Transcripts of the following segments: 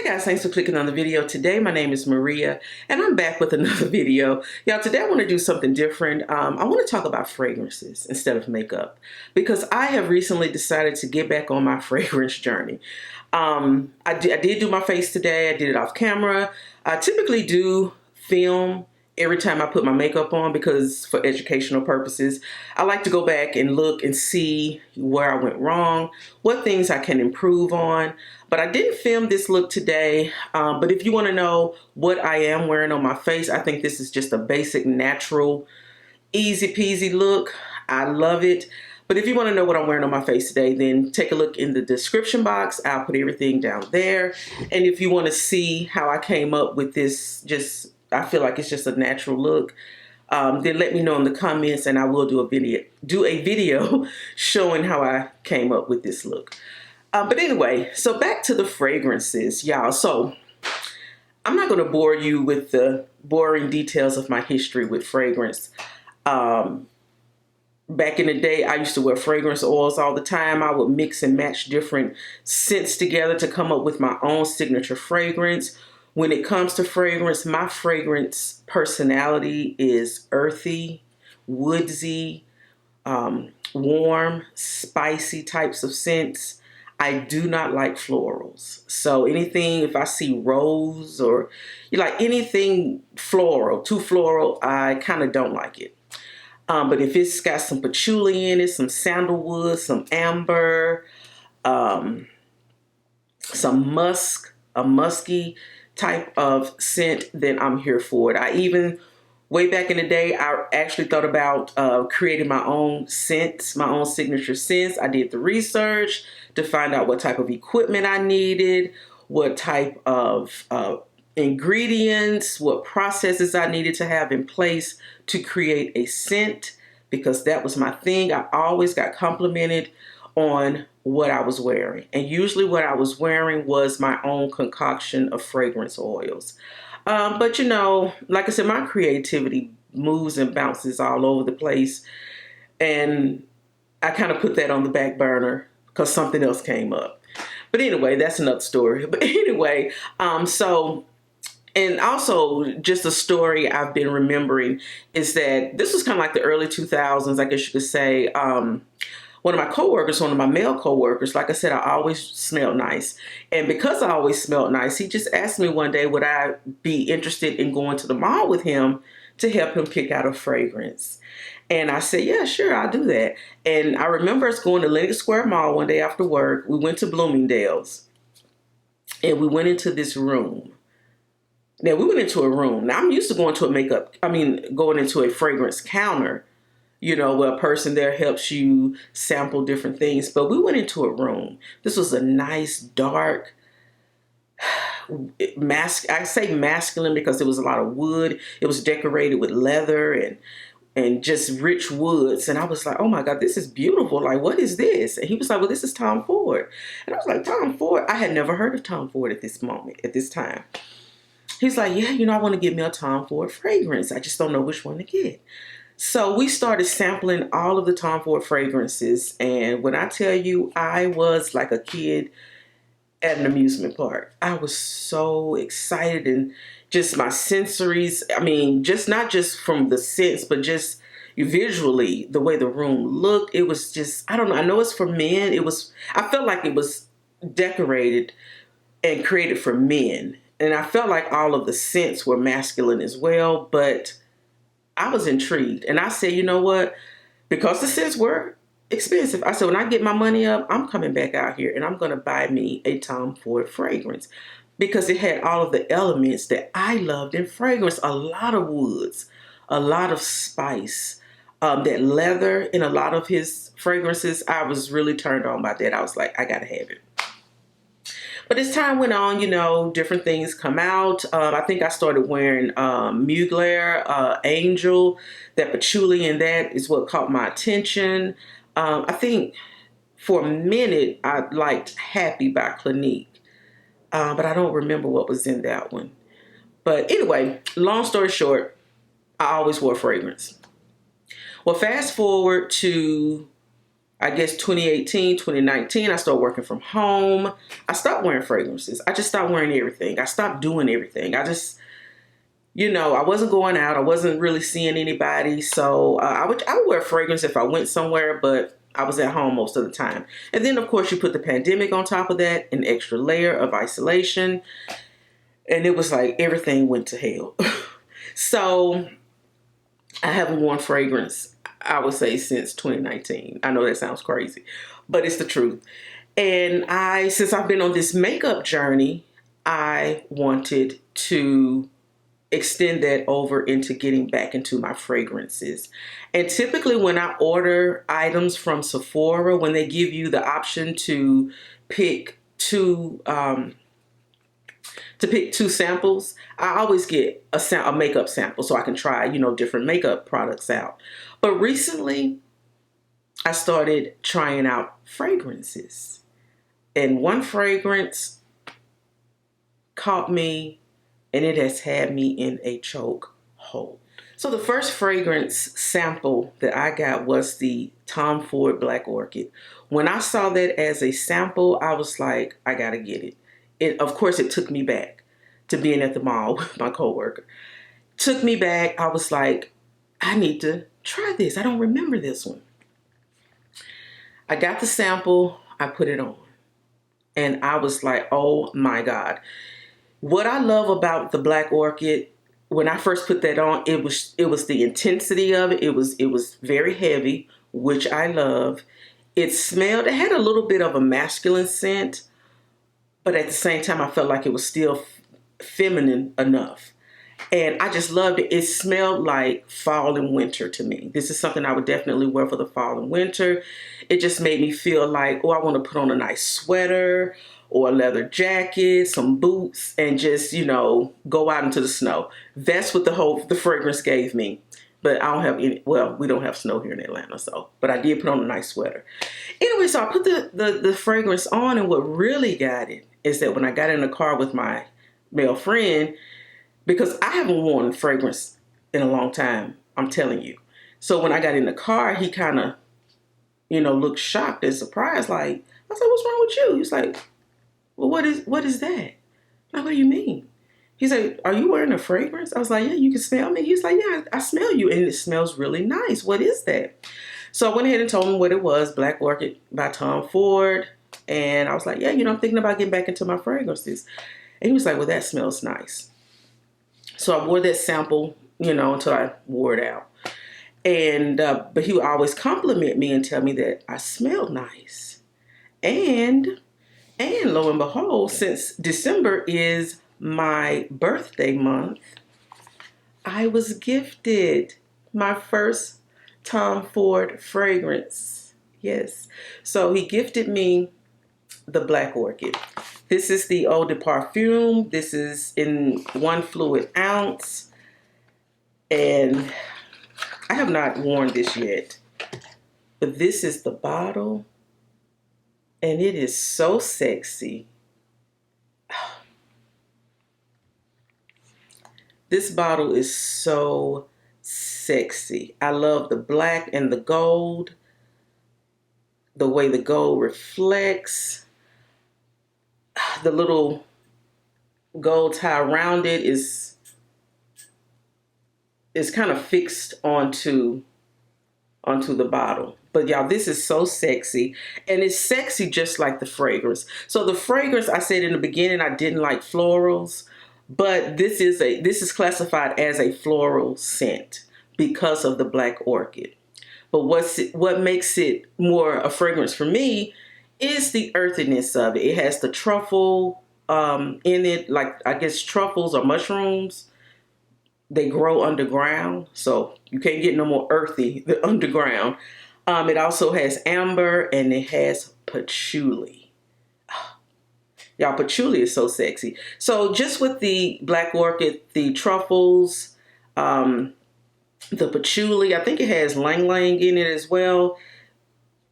Hey guys, thanks for clicking on the video. Today my name is Maria and I'm back with another video. Y'all, today I want to do something different. I want to talk about fragrances instead of makeup because I have recently decided to get back on my fragrance journey. I did do my face today. I did it off camera. I typically do film every time I put my makeup on because for educational purposes, I like to go back and look and see where I went wrong, what things I can improve on. But I didn't film this look today. But if you want to know what I am wearing on my face, I think this is just a basic, natural, easy peasy look. I love it. But if you want to know what I'm wearing on my face today, then take a look in the description box. I'll put everything down there. And if you want to see how I came up with this, I feel like it's just a natural look, then let me know in the comments and I will do a video showing how I came up with this look. But anyway, so back to the fragrances, y'all. So I'm not going to bore you with the boring details of my history with fragrance. Back in the day, I used to wear fragrance oils all the time. I would mix and match different scents together to come up with my own signature fragrance. When it comes to fragrance, my fragrance personality is earthy, woodsy, warm, spicy types of scents. I do not like florals. So anything, if I see rose or anything floral, too floral, I kind of don't like it. But if it's got some patchouli in it, some sandalwood, some amber, some musk, a musky type of scent, then I'm here for it. Way back in the day, I actually thought about creating my own scents, my own signature scents. I did the research to find out what type of equipment I needed, what type of ingredients, what processes I needed to have in place to create a scent, because that was my thing. I always got complimented on what I was wearing. And usually what I was wearing was my own concoction of fragrance oils. But like I said, my creativity moves and bounces all over the place. And I kind of put that on the back burner because something else came up. But anyway, that's another story. But anyway, and also just a story I've been remembering is that this was kind of like the early 2000s, I guess you could say. One of my coworkers, one of my male coworkers, like I said, I always smelled nice. And because I always smelled nice, he just asked me one day, would I be interested in going to the mall with him to help him pick out a fragrance? And I said, yeah, sure, I'll do that. And I remember us going to Lenox Square Mall one day after work. We went to Bloomingdale's and we went into this room. Now, we went into a room. Now, I'm used to going into a fragrance counter, where a person there helps you sample different things. But we went into a room. This was a nice, dark, I say masculine because there was a lot of wood. It was decorated with leather and just rich woods. And I was like, oh my God, this is beautiful. Like, what is this? And he was like, well, this is Tom Ford. And I was like, Tom Ford? I had never heard of Tom Ford at this time. He's like, yeah, I want to get me a Tom Ford fragrance. I just don't know which one to get. So we started sampling all of the Tom Ford fragrances. And when I tell you, I was like a kid at an amusement park. I was so excited, and just my sensories. Just not just from the scents, but just visually, the way the room looked. It was just, I don't know. I know it's for men. I felt like it was decorated and created for men. And I felt like all of the scents were masculine as well, but I was intrigued. And I said, you know what? Because the scents were expensive, I said, when I get my money up, I'm coming back out here and I'm going to buy me a Tom Ford fragrance because it had all of the elements that I loved in fragrance. A lot of woods, a lot of spice, that leather in a lot of his fragrances. I was really turned on by that. I was like, I got to have it. But as time went on, different things come out. I think I started wearing Mugler, Angel. That patchouli in that is what caught my attention. I think for a minute I liked Happy by Clinique. But I don't remember what was in that one. But anyway, long story short, I always wore fragrance. Well, fast forward to I guess 2018, 2019, I started working from home. I stopped wearing fragrances. I just stopped wearing everything. I stopped doing everything. I just, I wasn't going out. I wasn't really seeing anybody. So I would wear fragrance if I went somewhere, but I was at home most of the time. And then, of course, you put the pandemic on top of that, an extra layer of isolation. And it was like everything went to hell. So I haven't worn fragrance, I would say, since 2019. I know that sounds crazy, but it's the truth. And since I've been on this makeup journey, I wanted to extend that over into getting back into my fragrances. And typically when I order items from Sephora, when they give you the option to pick two samples, I always get a makeup sample so I can try, different makeup products out. But recently, I started trying out fragrances. And one fragrance caught me, and it has had me in a choke hold. So the first fragrance sample that I got was the Tom Ford Black Orchid. When I saw that as a sample, I was like, I gotta get it. Of course, it took me back to being at the mall with my coworker. Took me back. I was like, I need to try this. I don't remember this one. I got the sample. I put it on. And I was like, oh my God. What I love about the Black Orchid, when I first put that on, it was the intensity of it. It was very heavy, which I love. It had a little bit of a masculine scent, but at the same time, I felt like it was still feminine enough. And I just loved it. It smelled like fall and winter to me. This is something I would definitely wear for the fall and winter. It just made me feel like, oh, I want to put on a nice sweater or a leather jacket, some boots, and just, go out into the snow. That's what the fragrance gave me. But I don't have any, well, we don't have snow here in Atlanta, but I did put on a nice sweater. Anyway, so I put the fragrance on, and what really got it is that when I got in the car with my male friend, because I haven't worn fragrance in a long time, I'm telling you. So when I got in the car, he kind of, looked shocked and surprised. Like, I said, what's wrong with you? He's like, well, what is that? Like, what do you mean? He's like, are you wearing a fragrance? I was like, yeah, you can smell me. He's like, yeah, I smell you. And it smells really nice. What is that? So I went ahead and told him what it was, Black Orchid by Tom Ford. And I was like, yeah, I'm thinking about getting back into my fragrances. And he was like, well, that smells nice. So I wore that sample, until I wore it out. And, but he would always compliment me and tell me that I smelled nice. And lo and behold, since December is my birthday month, I was gifted my first Tom Ford fragrance. Yes. So he gifted me the Black Orchid. This is the Eau de Parfum. This is in 1 fluid ounce. And I have not worn this yet. But this is the bottle. And it is so sexy. This bottle is so sexy. I love the black and the gold. The way the gold reflects. The little gold tie around it is kind of fixed onto the bottle. But y'all, this is so sexy. And it's sexy just like the fragrance. So the fragrance, I said in the beginning, I didn't like florals. But this is classified as a floral scent because of the Black Orchid. But what makes it more a fragrance for me is the earthiness of it. It has the truffle in it, like I guess truffles or mushrooms. They grow underground, so you can't get no more earthy than underground. It also has amber and it has patchouli. Y'all, patchouli is so sexy. So just with the Black Orchid, the truffles, the patchouli, I think it has lang lang in it as well.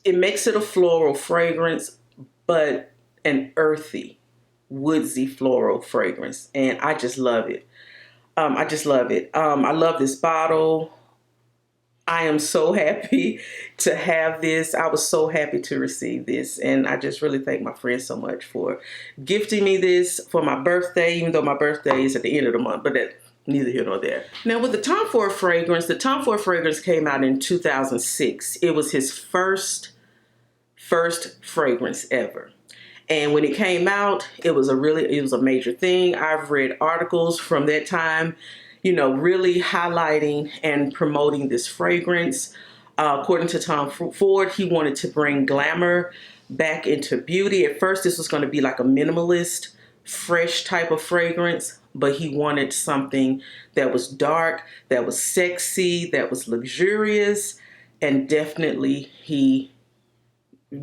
It makes it a floral fragrance, but an earthy, woodsy floral fragrance. And I just love it. I love this bottle. I am so happy to have this. I was so happy to receive this. And I just really thank my friend so much for gifting me this for my birthday, even though my birthday is at the end of the month, but that neither here nor there. Now with the Tom Ford fragrance, the Tom Ford fragrance came out in 2006. It was his first fragrance ever. And when it came out, it was a major thing. I've read articles from that time, you know, really highlighting and promoting this fragrance. According to Tom Ford, he wanted to bring glamour back into beauty. At first, this was going to be like a minimalist, fresh type of fragrance, but he wanted something that was dark, that was sexy, that was luxurious, and definitely he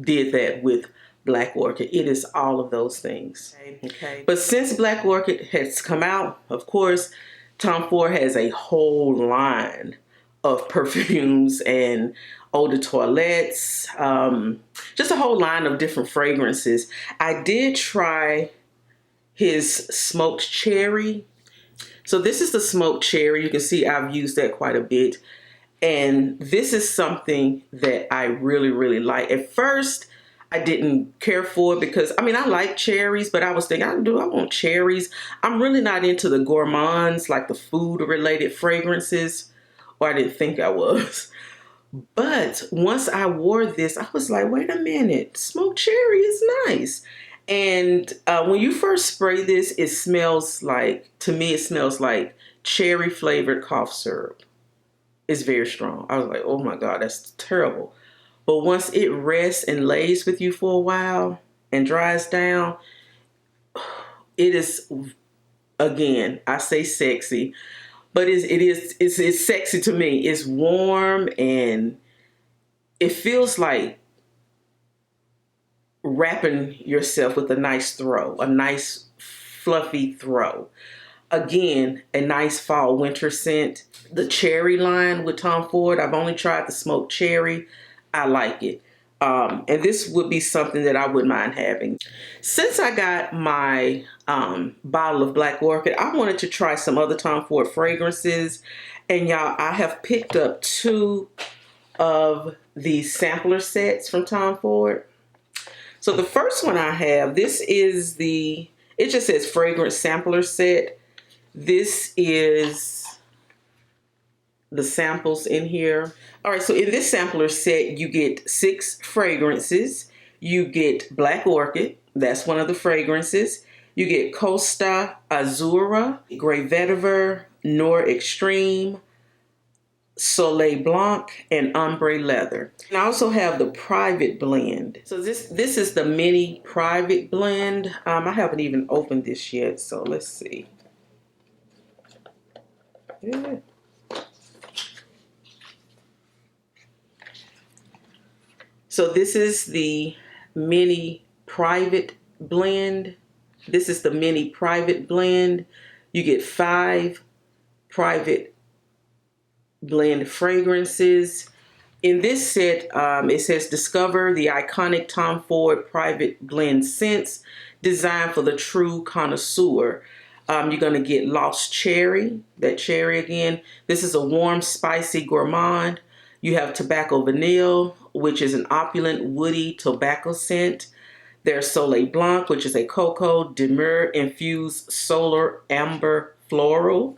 did that with Black Orchid. It is all of those things. Okay. But since Black Orchid has come out, of course, Tom Ford has a whole line of perfumes and eau de toilettes, just a whole line of different fragrances. I did try his smoked cherry. So this is the smoked cherry. You can see I've used that quite a bit. And this is something that I really, really like. At first, I didn't care for it because, I mean, I like cherries, but I was thinking, I want cherries. I'm really not into the gourmands, like the food-related fragrances, or I didn't think I was. But once I wore this, I was like, wait a minute, smoked cherry is nice. And when you first spray this, it smells like, to me, it smells like cherry-flavored cough syrup. It's very strong. I was like, oh my God, that's terrible. But once it rests and lays with you for a while and dries down, it is, again, I say sexy, but it's sexy to me. It's warm and it feels like wrapping yourself with a nice throw, a nice fluffy throw. Again, a nice fall winter scent. The cherry line with Tom Ford, I've only tried the smoked cherry. I like it. And this would be something that I wouldn't mind having. Since I got my bottle of Black Orchid, I wanted to try some other Tom Ford fragrances. And y'all, I have picked up 2 of the sampler sets from Tom Ford. So the first one I have, this is it just says fragrance sampler set. This is the samples in here. All right, so in this sampler set, you get 6 fragrances. You get Black Orchid, that's one of the fragrances. You get Costa Azura, Grey Vetiver, Noir Extreme, Soleil Blanc, and Ombre Leather. And I also have the private blend. So this is the mini private blend. I haven't even opened this yet, so let's see. Yeah. So this is the mini private blend. This is the mini private blend. You get 5 private blend fragrances. In this set, it says discover the iconic Tom Ford private blend scents designed for the true connoisseur. You're going to get Lost Cherry, that cherry again. This is a warm, spicy gourmand. You have Tobacco Vanille, which is an opulent, woody tobacco scent. There's Soleil Blanc, which is a cocoa, demure, infused solar amber floral.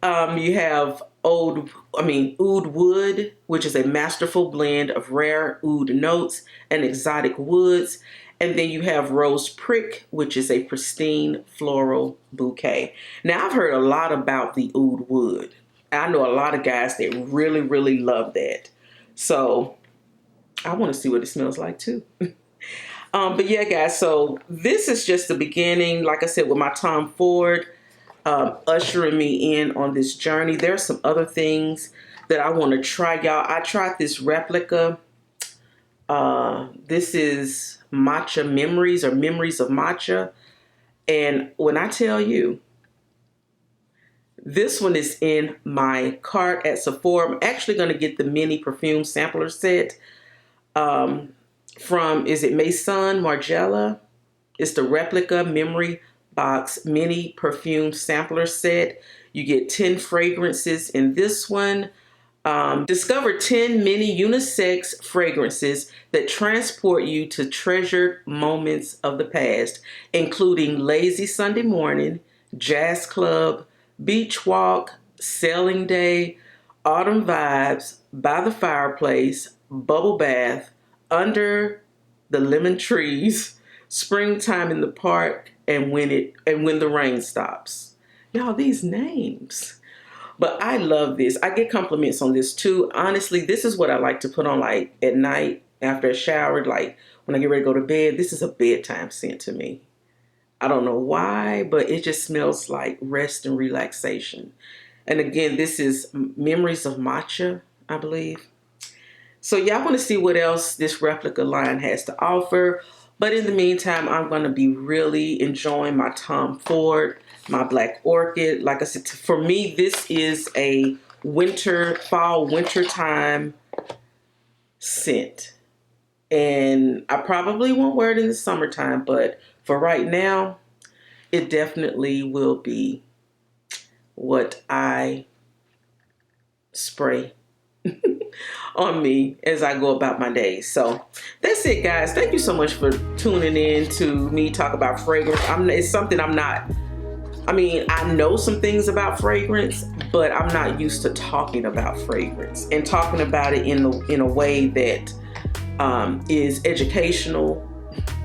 You have Oud Wood, which is a masterful blend of rare oud notes and exotic woods. And then you have Rose Prick, which is a pristine floral bouquet. Now, I've heard a lot about the oud wood. I know a lot of guys that really, really love that. So I want to see what it smells like too. But yeah, guys, so this is just the beginning. Like I said, with my Tom Ford ushering me in on this journey. There's some other things that I want to try, y'all. I tried this replica. This is Matcha Memories or Memories of Matcha. And when I tell you, this one is in my cart at Sephora. I'm actually going to get the mini perfume sampler set from, is it Maison Margiela? It's the replica memory box mini perfume sampler set. You get 10 fragrances in this one. Discover 10 mini unisex fragrances that transport you to treasured moments of the past, including Lazy Sunday Morning, Jazz Club, Beach Walk, Sailing Day, Autumn Vibes, By the Fireplace, Bubble Bath, Under the Lemon Trees, Springtime in the Park, and When the Rain Stops. Y'all, these names. But I love this. I get compliments on this too. Honestly, this is what I like to put on like at night after a shower, like when I get ready to go to bed. This is a bedtime scent to me. I don't know why, but it just smells like rest and relaxation. And again, this is Memories of Matcha, I believe. So y'all want to see what else this replica line has to offer. But in the meantime, I'm going to be really enjoying my Tom Ford, my Black Orchid. Like I said, for me, this is a fall, winter time scent. And I probably won't wear it in the summertime, but for right now, it definitely will be what I spray on me as I go about my days. So that's it, guys. Thank you so much for tuning in to me talk about fragrance. It's something I'm not, I mean, I know some things about fragrance, but I'm not used to talking about fragrance and talking about it in a way that is educational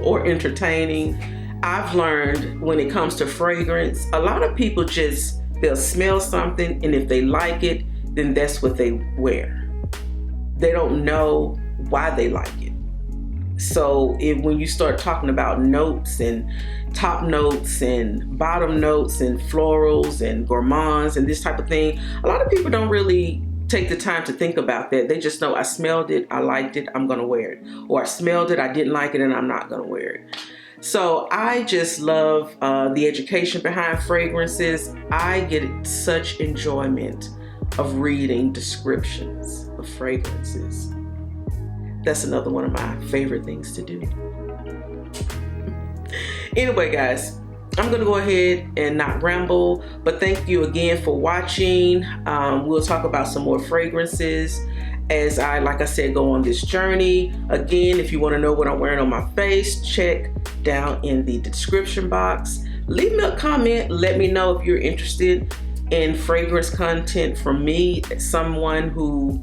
or entertaining. I've learned when it comes to fragrance, a lot of people they'll smell something, and if they like it, then that's what they wear. They don't know why they like it. So when you start talking about notes and top notes and bottom notes and florals and gourmands and this type of thing, a lot of people don't really take the time to think about that. They just know, I smelled it, I liked it, I'm gonna wear it. Or I smelled it, I didn't like it, and I'm not gonna wear it. So I just love the education behind fragrances. I get such enjoyment of reading descriptions of fragrances. That's another one of my favorite things to do. Anyway, guys, I'm going to go ahead and not ramble, but thank you again for watching. We'll talk about some more fragrances as like I said, go on this journey. Again, if you want to know what I'm wearing on my face, check down in the description box. Leave me a comment. Let me know if you're interested in fragrance content from me, someone who,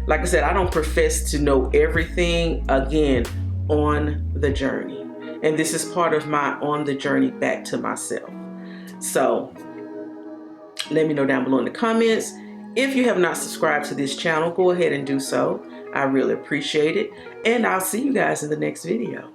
like I said, I don't profess to know everything. Again, on the journey. And this is part of my on the journey back to myself. So let me know down below in the comments. If you have not subscribed to this channel, go ahead and do so. I really appreciate it. And I'll see you guys in the next video.